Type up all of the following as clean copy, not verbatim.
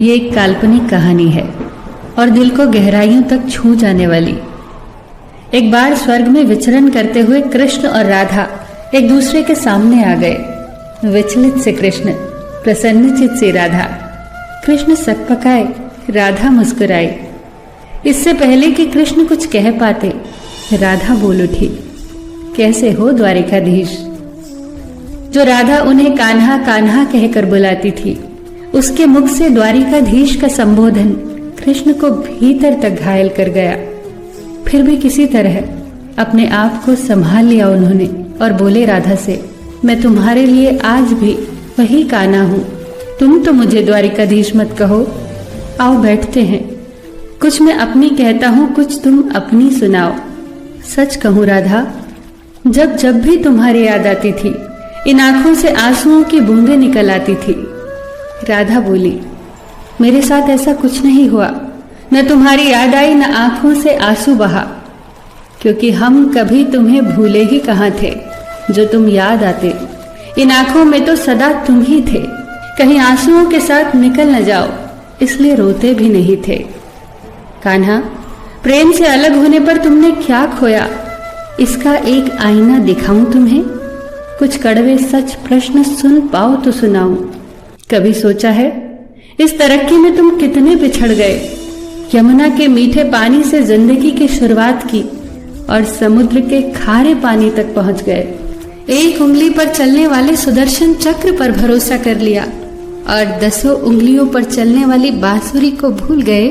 ये एक काल्पनिक कहानी है और दिल को गहराइयों तक छू जाने वाली। एक बार स्वर्ग में विचरण करते हुए कृष्ण और राधा एक दूसरे के सामने आ गए। विचलित से कृष्ण, प्रसन्नचित से राधा। कृष्ण सकपकाए, राधा मुस्कुराई। इससे पहले कि कृष्ण कुछ कह पाते, राधा बोल उठी, कैसे हो द्वारिकाधीश। जो राधा उन्हें कान्हा कान्हा कहकर बुलाती थी, उसके मुख से द्वारिकाधीश का संबोधन कृष्ण को भीतर तक घायल कर गया। फिर भी किसी तरह अपने आप को संभाल लिया उन्होंने और बोले राधा से, मैं तुम्हारे लिए आज भी वही कान्हा हूं। तुम तो मुझे द्वारिकाधीश मत कहो। आओ बैठते हैं। कुछ मैं अपनी कहता हूं, कुछ तुम अपनी सुनाओ। सच कहूं राधा, जब जब भी तुम्हारी याद आती थी, इन आंखों से आंसुओं की बूंदें निकल आती थी। राधा बोली, मेरे साथ ऐसा कुछ नहीं हुआ। न तुम्हारी याद आई, न आंखों से आंसू बहा, क्योंकि हम कभी तुम्हें भूले ही कहाँ थे। जो तुम याद आते, इन आंखों में तो सदा तुम ही थे। कहीं आंसुओं के साथ निकल न जाओ, इसलिए रोते भी नहीं थे। कान्हा, प्रेम से अलग होने पर तुमने क्या खोया, इसका एक आईना दिखाऊं तुम्हें। कुछ कड़वे सच प्रश्न सुन पाओ तो सुनाऊं। कभी सोचा है इस तरक्की में तुम कितने पिछड़ गए। यमुना के मीठे पानी से जिंदगी की शुरुआत की और समुद्र के खारे पानी तक पहुंच गए। एक उंगली पर चलने वाले सुदर्शन चक्र पर भरोसा कर लिया और 10 उंगलियों पर चलने वाली बांसुरी को भूल गए।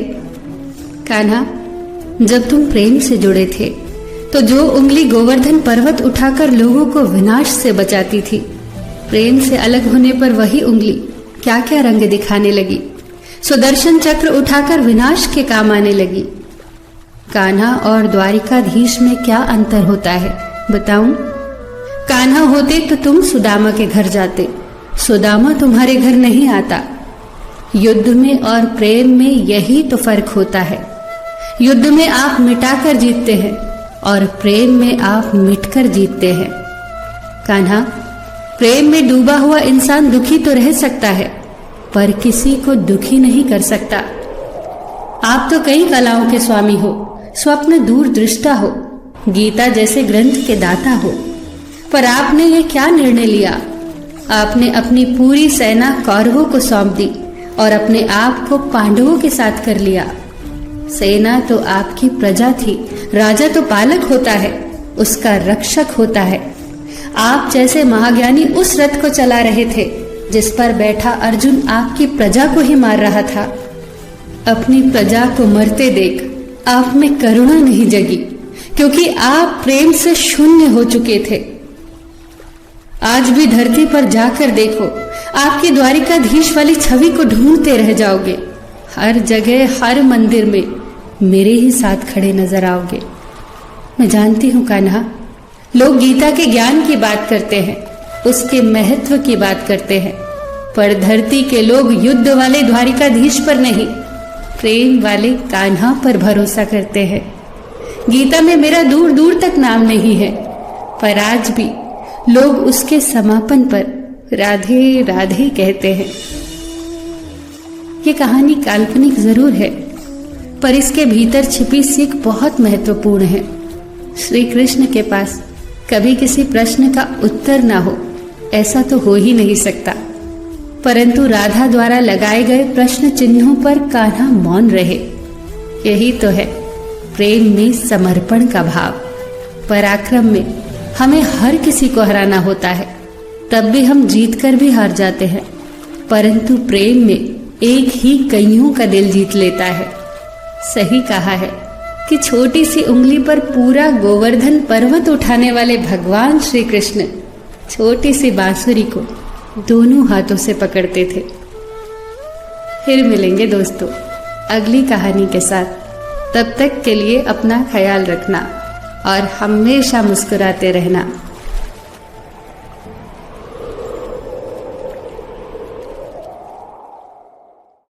कान्हा, जब तुम प्रेम से जुड़े थे तो जो उंगली गोवर्धन पर्वत उठाकर लोगों को विनाश से बचाती थी, प्रेम से अलग होने पर वही उंगली क्या क्या रंग दिखाने लगी। सुदर्शन चक्र उठाकर विनाश के काम आने लगी। कान्हा और द्वारिकाधीश में क्या अंतर होता है बताऊं? कान्हा होते तो तुम सुदामा के घर जाते, सुदामा तुम्हारे घर नहीं आता। युद्ध में और प्रेम में यही तो फर्क होता है। युद्ध में आप मिटाकर जीतते हैं और प्रेम में आप मिटकर जीतते हैं। कान्हा, प्रेम में डूबा हुआ इंसान दुखी तो रह सकता है, पर किसी को दुखी नहीं कर सकता। आप तो कई कलाओं के स्वामी हो, स्वप्न दूरदृष्टा हो, गीता जैसे ग्रंथ के दाता हो, पर आपने ये क्या निर्णय लिया? आपने अपनी पूरी सेना कौरवों को सौंप दी और अपने आप को पांडवों के साथ कर लिया। सेना तो आपकी प्रजा थी, राजा तो पालक होता है, उसका रक्षक होता है। आप जैसे महाज्ञानी उस रथ को चला रहे थे जिस पर बैठा अर्जुन आपकी प्रजा को ही मार रहा था। अपनी प्रजा को मरते देख आप में करुणा नहीं जगी, क्योंकि आप प्रेम से शून्य हो चुके थे। आज भी धरती पर जाकर देखो, आपकी द्वारिकाधीश वाली छवि को ढूंढते रह जाओगे। हर जगह, हर मंदिर में मेरे ही साथ खड़े नजर आओगे। मैं जानती हूं कान्हा, लोग गीता के ज्ञान की बात करते हैं, उसके महत्व की बात करते हैं, पर धरती के लोग युद्ध वाले द्वारिकाधीश पर नहीं, प्रेम वाले कान्हा पर भरोसा करते हैं। गीता में मेरा दूर दूर तक नाम नहीं है, पर आज भी लोग उसके समापन पर राधे राधे कहते हैं। ये कहानी काल्पनिक जरूर है, पर इसके भीतर छिपी सीख बहुत महत्वपूर्ण है। श्री कृष्ण के पास कभी किसी प्रश्न का उत्तर ना हो, ऐसा तो हो ही नहीं सकता, परंतु राधा द्वारा लगाए गए प्रश्न चिन्हों पर कान्हा मौन रहे। यही तो है प्रेम में समर्पण का भाव। पराक्रम में हमें हर किसी को हराना होता है, तब भी हम जीत कर भी हार जाते हैं, परंतु प्रेम में एक ही कईयों का दिल जीत लेता है। सही कहा है कि छोटी सी उंगली पर पूरा गोवर्धन पर्वत उठाने वाले भगवान श्री कृष्ण छोटी सी बांसुरी को दोनों हाथों से पकड़ते थे। फिर मिलेंगे दोस्तों अगली कहानी के साथ। तब तक के लिए अपना ख्याल रखना और हमेशा मुस्कुराते रहना।